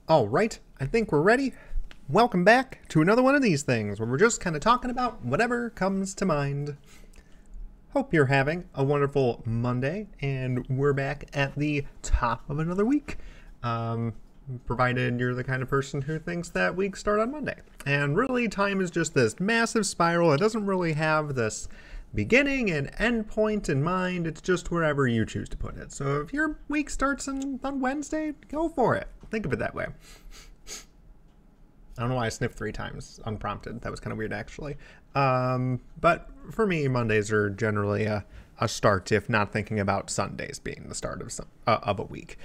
All right, I think we're ready. Welcome back to another one of these things where we're just kind of talking about whatever comes to mind. Hope you're having a wonderful Monday, and we're back at the top of another week. Um, Provided you're the kind of person who thinks that weeks start on Monday. And really, time is just this massive spiral. It doesn't really have this beginning and end point in mind. It's just wherever you choose to put it. So if your week starts on Wednesday, go for it. Think of it that way. I don't know why I sniffed 3 times unprompted. That was kind of weird, actually. But for me, Mondays are generally a start, if not thinking about Sundays being the start of a week.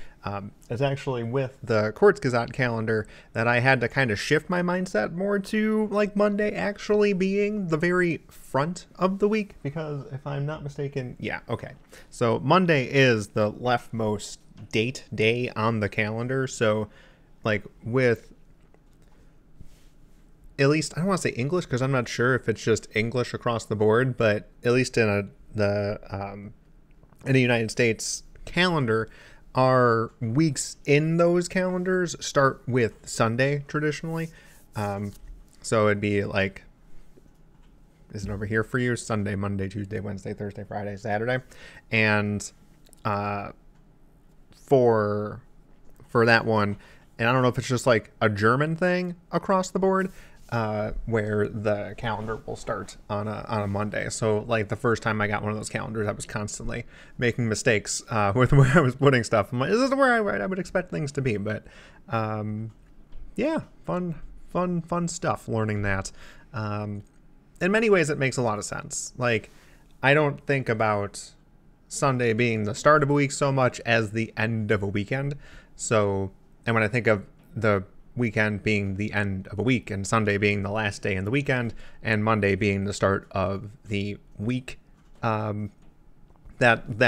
It's actually with the Kurzgesagt calendar that I had to kind of shift my mindset more to like Monday actually being the very front of the week, because if I'm not mistaken, yeah, okay. So Monday is the leftmost day on the calendar. So like with at least I don't want to say English because I'm not sure if it's just English across the board, but at least in the United States calendar, our weeks in those calendars start with Sunday traditionally. So it'd be like, is it over here for you? Sunday, Monday, Tuesday, Wednesday, Thursday, Friday, Saturday, and uh, for that one, and I don't know if it's just like a German thing across the board, where the calendar will start on a Monday. So like the first time I got one of those calendars, I was constantly making mistakes with where I was putting stuff. I'm like, this is where I would expect things to be, but yeah, fun stuff. Learning that. In many ways, it makes a lot of sense. Like, I don't think about Sunday being the start of a week so much as the end of a weekend. So, and when I think of the weekend being the end of a week and Sunday being the last day in the weekend and Monday being the start of the week, that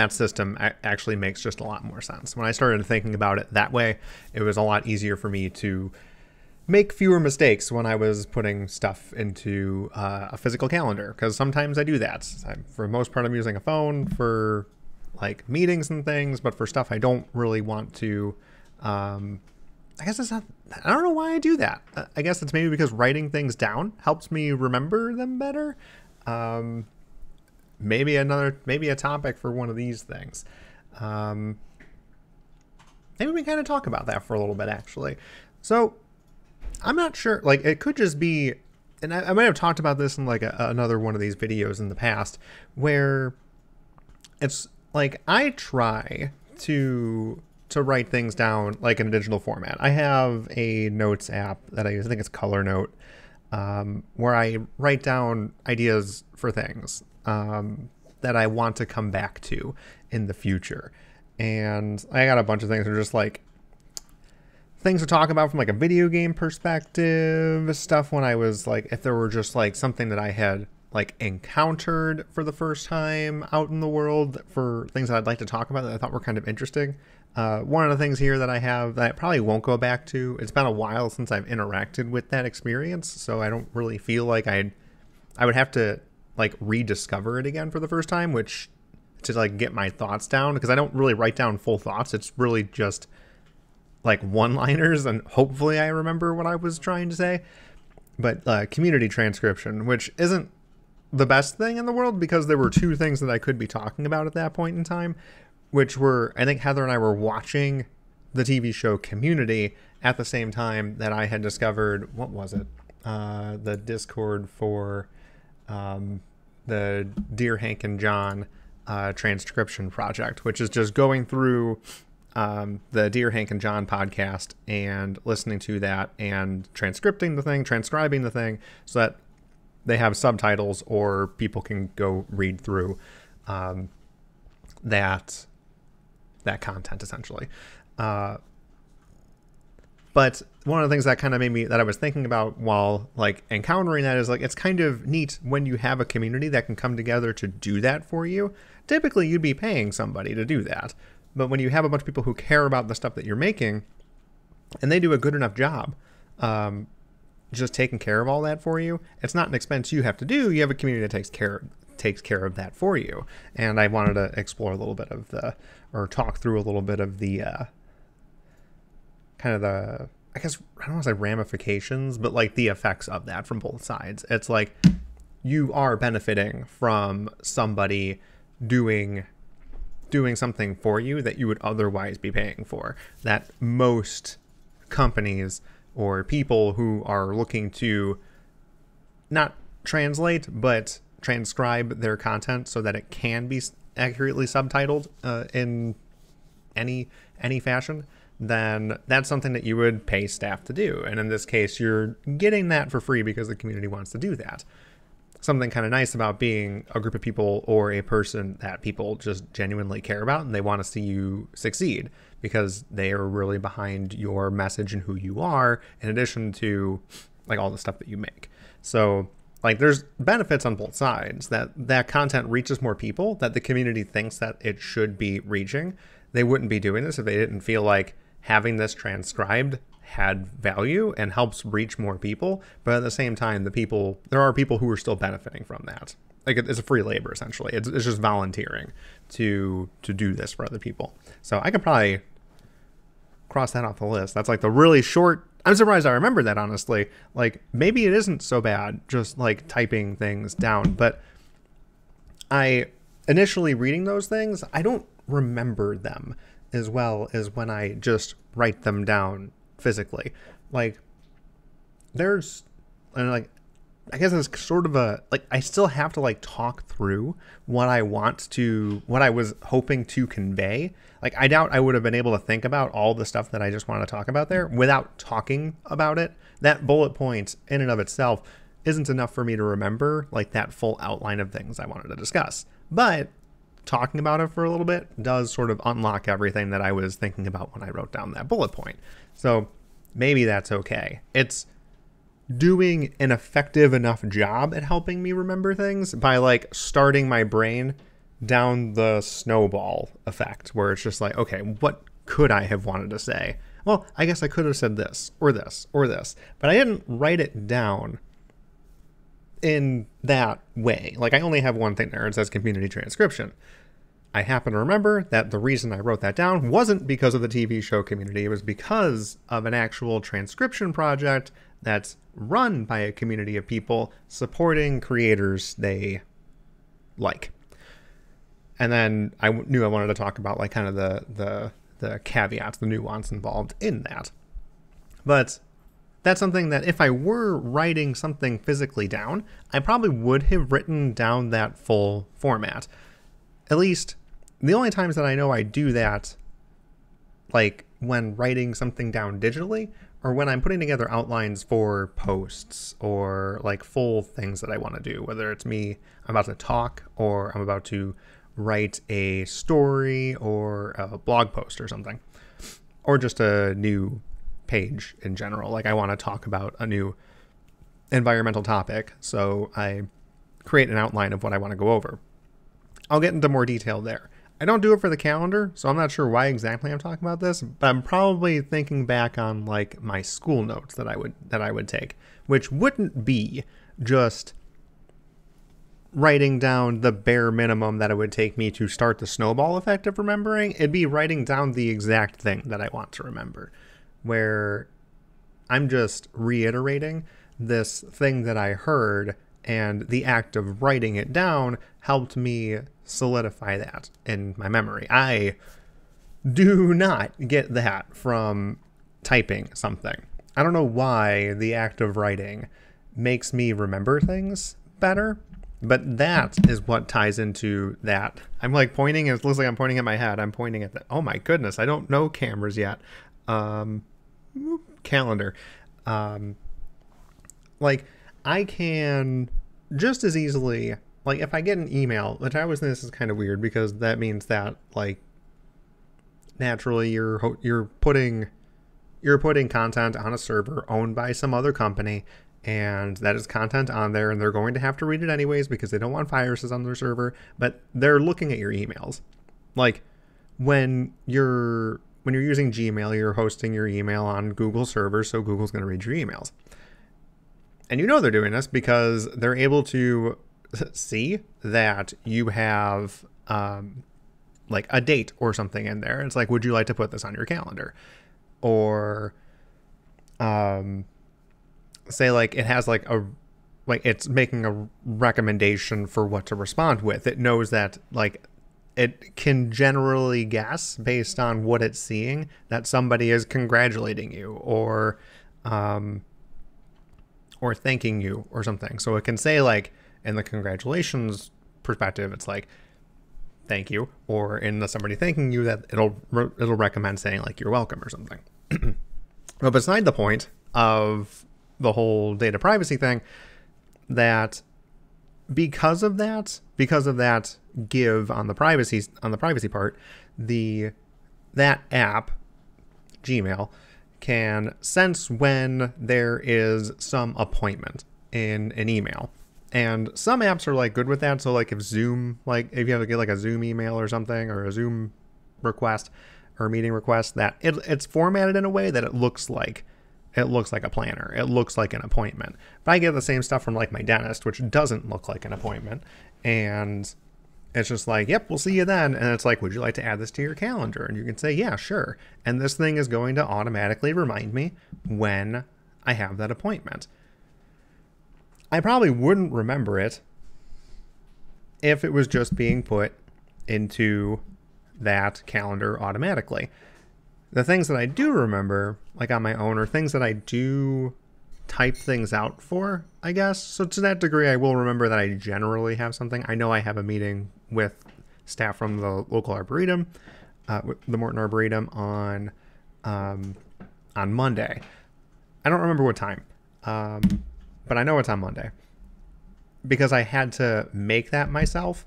system actually makes just a lot more sense. When I started thinking about it that way, it was a lot easier for me to make fewer mistakes when I was putting stuff into a physical calendar, because sometimes I do that. For the most part, I'm using a phone for like meetings and things, but for stuff I don't really want to, I guess it's not, I don't know why I do that. I guess it's maybe because writing things down helps me remember them better. Um, maybe a topic for one of these things. Um, Maybe we kind of talk about that for a little bit, actually. So I'm not sure. Like, it could just be, and I might have talked about this in like another one of these videos in the past, where it's like I try to write things down like in a digital format. I have a notes app that I use. I think it's Color Note, where I write down ideas for things that I want to come back to in the future. And I got a bunch of things that are just like things to talk about from like a video game perspective, stuff when I was like, if there were just like something that I had like encountered for the first time out in the world, for things that I'd like to talk about that I thought were kind of interesting. One of the things here that I have that I probably won't go back to, it's been a while since I've interacted with that experience, so I don't really feel like I would have to like rediscover it again for the first time, which to like get my thoughts down, because I don't really write down full thoughts. It's really just like one-liners, and hopefully I remember what I was trying to say. But community transcription, which isn't the best thing in the world, because there were 2 things that I could be talking about at that point in time, which were, I think Heather and I were watching the TV show Community at the same time that I had discovered, what was it? The Discord for the Dear Hank and John transcription project, which is just going through the Dear Hank and John podcast and listening to that and transcribing the thing so that they have subtitles or people can go read through that content essentially. But one of the things that kind of made me, that I was thinking about while like encountering that, is like, it's kind of neat when you have a community that can come together to do that for you. Typically you'd be paying somebody to do that, but when you have a bunch of people who care about the stuff that you're making and they do a good enough job just taking care of all that for you, it's not an expense you have to do. You have a community that takes care of that for you. And I wanted to explore a little bit of talk through a little bit of the kind of I guess I don't want to say ramifications, but like the effects of that from both sides. It's like you are benefiting from somebody doing something for you that you would otherwise be paying for, that most companies or people who are looking to not translate but transcribe their content so that it can be accurately subtitled in any fashion, then that's something that you would pay staff to do. And in this case, you're getting that for free because the community wants to do that. Something kind of nice about being a group of people or a person that people just genuinely care about, and they want to see you succeed because they are really behind your message and who you are, in addition to like all the stuff that you make. So like there's benefits on both sides, that content reaches more people, that the community thinks that it should be reaching. They wouldn't be doing this if they didn't feel like having this transcribed had value and helps reach more people. But at the same time, there are people who are still benefiting from that. Like it's a free labor, essentially. It's just volunteering to do this for other people. So I could probably cross that off the list. That's like the really short. I'm surprised I remember that, honestly. Like maybe it isn't so bad just like typing things down, but I initially reading those things, I don't remember them as well as when I just write them down physically. Like there's, and like I guess it's sort of a, like I still have to like talk through what I was hoping to convey. Like I doubt I would have been able to think about all the stuff that I just want to talk about there without talking about it. That bullet point in and of itself isn't enough for me to remember like that full outline of things I wanted to discuss. But talking about it for a little bit does sort of unlock everything that I was thinking about when I wrote down that bullet point. So maybe that's okay. It's doing an effective enough job at helping me remember things by like starting my brain down the snowball effect, where it's just like, okay, what could I have wanted to say? Well, I guess I could have said this or this or this, but I didn't write it down in that way. Like I only have one thing there. It says community transcription. I happen to remember that the reason I wrote that down wasn't because of the TV show Community. It was because of an actual transcription project that's run by a community of people supporting creators they like. And then I knew I wanted to talk about like kind of the caveats, the nuance involved in that. But that's something that if I were writing something physically down, I probably would have written down that full format. At least the only times that I know I do that, like when writing something down digitally, or when I'm putting together outlines for posts or like full things that I want to do, whether it's me, I'm about to talk, or I'm about to write a story or a blog post or something, or just a new page in general. Like I want to talk about a new environmental topic, so I create an outline of what I want to go over. I'll get into more detail there. I don't do it for the calendar, so I'm not sure why exactly I'm talking about this, but I'm probably thinking back on like my school notes that I would take, which wouldn't be just writing down the bare minimum that it would take me to start the snowball effect of remembering. It'd be writing down the exact thing that I want to remember, where I'm just reiterating this thing that I heard, and the act of writing it down helped me solidify that in my memory. I do not get that from typing something. I don't know why the act of writing makes me remember things better, but that is what ties into that. I'm like pointing, it looks like I'm pointing at my head. I'm pointing at that. Oh my goodness, I don't know cameras yet. Calendar. Like I can just as easily, like if I get an email, which I always think this is kind of weird because that means that like naturally you're putting content on a server owned by some other company, and that is content on there, and they're going to have to read it anyways because they don't want viruses on their server, but they're looking at your emails. Like when you're using Gmail, you're hosting your email on Google servers, so Google's going to read your emails. And you know they're doing this because they're able to see that you have like a date or something in there. It's like, would you like to put this on your calendar? Or say like it has like it's making a recommendation for what to respond with. It knows that like it can generally guess based on what it's seeing that somebody is congratulating you or thanking you or something. So it can say like in the congratulations perspective, it's like thank you, or in the somebody thanking you, that it'll recommend saying like you're welcome or something. But beside the point of the whole data privacy thing, that because of that give on the privacy part, that app, Gmail, can sense when there is some appointment in an email. And some apps are like good with that. So like if Zoom, like if you have to get like a Zoom email or something, or a Zoom request or meeting request, that it's formatted in a way that it looks like a planner. It looks like an appointment. But I get the same stuff from like my dentist, which doesn't look like an appointment. And it's just like, yep, we'll see you then. And it's like, would you like to add this to your calendar? And you can say, yeah, sure. And this thing is going to automatically remind me when I have that appointment. I probably wouldn't remember it if it was just being put into that calendar automatically. The things that I do remember, like on my own, are things that I do type things out for, I guess. So to that degree, I will remember that I generally have something. I know I have a meeting with staff from the local arboretum, the Morton Arboretum, on Monday. I don't remember what time, but I know it's on Monday because I had to make that myself.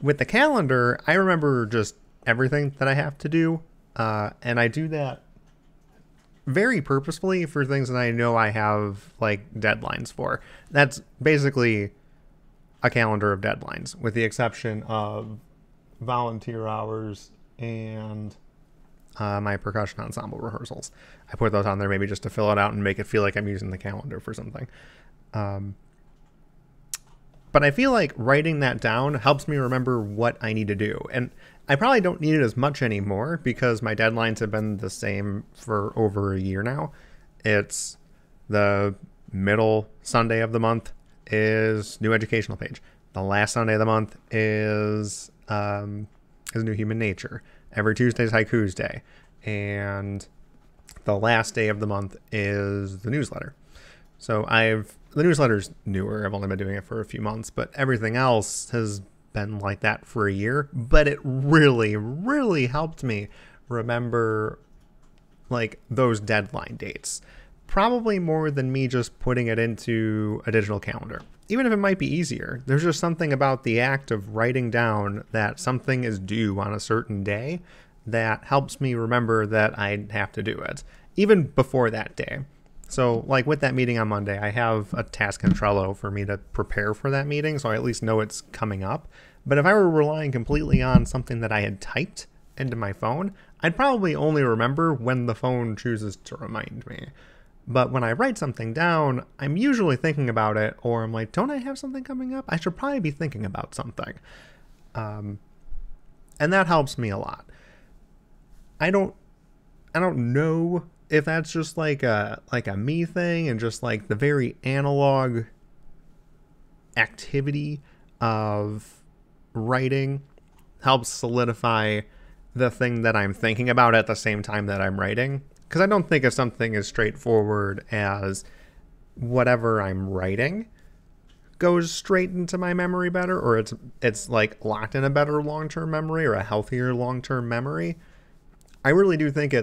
With the calendar, I remember just everything that I have to do, and I do that very purposefully for things that I know I have like deadlines for. That's basically a calendar of deadlines, with the exception of volunteer hours and my percussion ensemble rehearsals. I put those on there maybe just to fill it out and make it feel like I'm using the calendar for something. But I feel like writing that down helps me remember what I need to do. And I probably don't need it as much anymore because my deadlines have been the same for over a year now. It's the middle Sunday of the month is New Educational Page. The last Sunday of the month is New Human Nature. Every Tuesday is Haikus Day. And the last day of the month is the newsletter. So the newsletter's newer. I've only been doing it for a few months, but everything else has been like that for a year. But it really, really helped me remember like those deadline dates. Probably more than me just putting it into a digital calendar. Even if it might be easier, there's just something about the act of writing down that something is due on a certain day that helps me remember that I have to do it, even before that day. So like with that meeting on Monday, I have a task in Trello for me to prepare for that meeting, so I at least know it's coming up. But if I were relying completely on something that I had typed into my phone, I'd probably only remember when the phone chooses to remind me. But when I write something down, I'm usually thinking about it, or I'm like, don't I have something coming up? I should probably be thinking about something. And that helps me a lot. I don't know if that's just like a me thing and just like the very analog activity of writing helps solidify the thing that I'm thinking about at the same time that I'm writing. Because I don't think of something as straightforward as whatever I'm writing goes straight into my memory better, or it's like locked in a better long-term memory or a healthier long-term memory. I really do think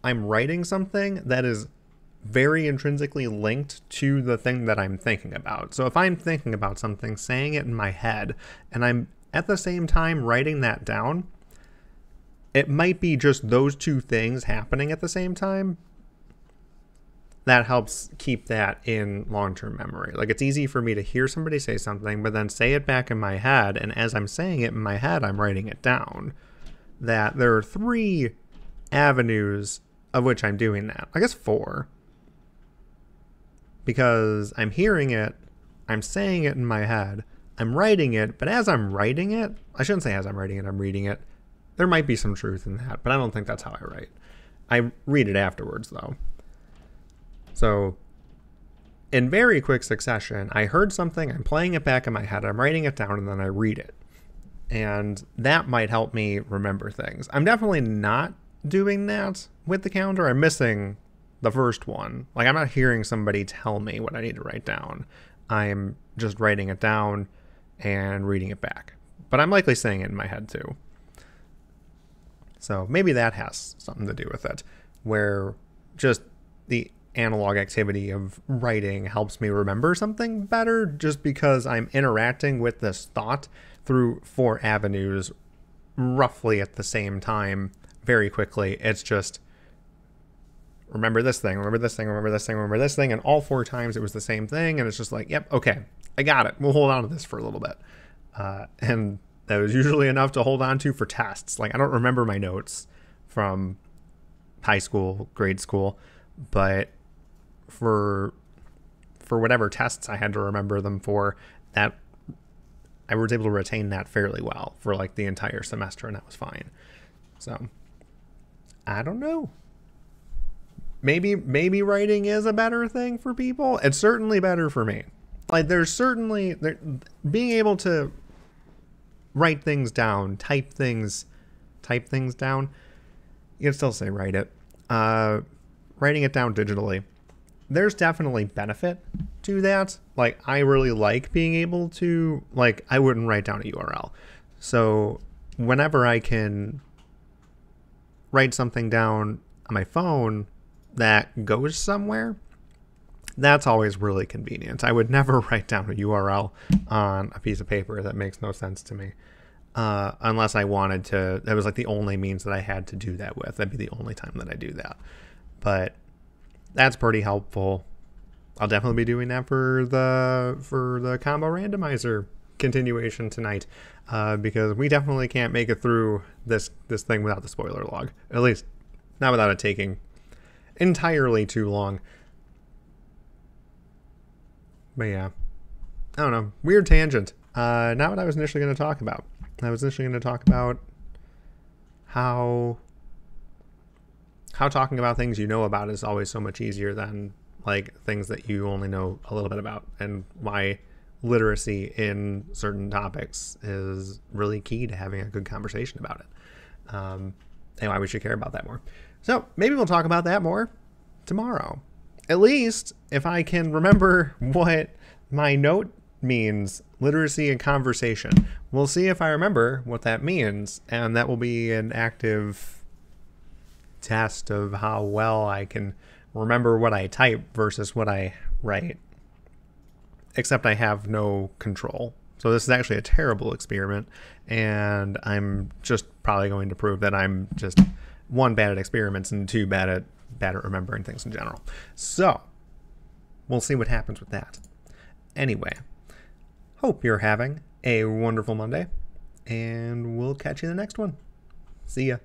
I'm writing something that is very intrinsically linked to the thing that I'm thinking about. So if I'm thinking about something, saying it in my head, and I'm at the same time writing that down, it might be just those two things happening at the same time. That helps keep that in long-term memory. Like it's easy for me to hear somebody say something, but then say it back in my head. And as I'm saying it in my head, I'm writing it down. That there are 3 avenues of which I'm doing that. I guess 4. Because I'm hearing it, I'm saying it in my head, I'm writing it, but as I'm writing it, I shouldn't say as I'm writing it, I'm reading it. There might be some truth in that, but I don't think that's how I write. I read it afterwards, though. So in very quick succession, I heard something, I'm playing it back in my head, I'm writing it down, and then I read it. And that might help me remember things. I'm definitely not doing that with the calendar. I'm missing the first one. Like, I'm not hearing somebody tell me what I need to write down. I'm just writing it down and reading it back. But I'm likely saying it in my head too. So maybe that has something to do with it, where just the analog activity of writing helps me remember something better, just because I'm interacting with this thought through 4 avenues roughly at the same time very quickly. It's just remember this thing, remember this thing, remember this thing, remember this thing, and all 4 times it was the same thing, and it's just like, yep, okay, I got it. We'll hold on to this for a little bit. And that was usually enough to hold on to for tests. Like, I don't remember my notes from high school, grade school, but for whatever tests I had to remember them for, that I was able to retain that fairly well for like the entire semester, and that was fine. So I don't know. Maybe writing is a better thing for people. It's certainly better for me. Like, there's certainly being able to write things down, type things down. You can still say write it. Writing it down digitally. There's definitely benefit to that. Like, I really like being able to, like, I wouldn't write down a URL. So whenever I can write something down on my phone that goes somewhere, that's always really convenient. I would never write down a URL on a piece of paper. That makes no sense to me. Unless I wanted to, that was like the only means that I had to do that with. That'd be the only time that I do that. But that's pretty helpful. I'll definitely be doing that for the combo randomizer continuation tonight, because we definitely can't make it through this thing without the spoiler log. At least not without it taking entirely too long. But yeah, I don't know. Weird tangent. Not what I was initially going to talk about. I was initially going to talk about how talking about things you know about is always so much easier than like things that you only know a little bit about, and why literacy in certain topics is really key to having a good conversation about it. And why we should care about that more. So maybe we'll talk about that more tomorrow. At least if I can remember what my note means, literacy and conversation. We'll see if I remember what that means, and that will be an active test of how well I can remember what I type versus what I write. Except I have no control. So this is actually a terrible experiment, and I'm just probably going to prove that I'm just 1, bad at experiments, and 2, bad at remembering things in general. So we'll see what happens with that. Anyway, hope you're having a wonderful Monday, and we'll catch you in the next one. See ya.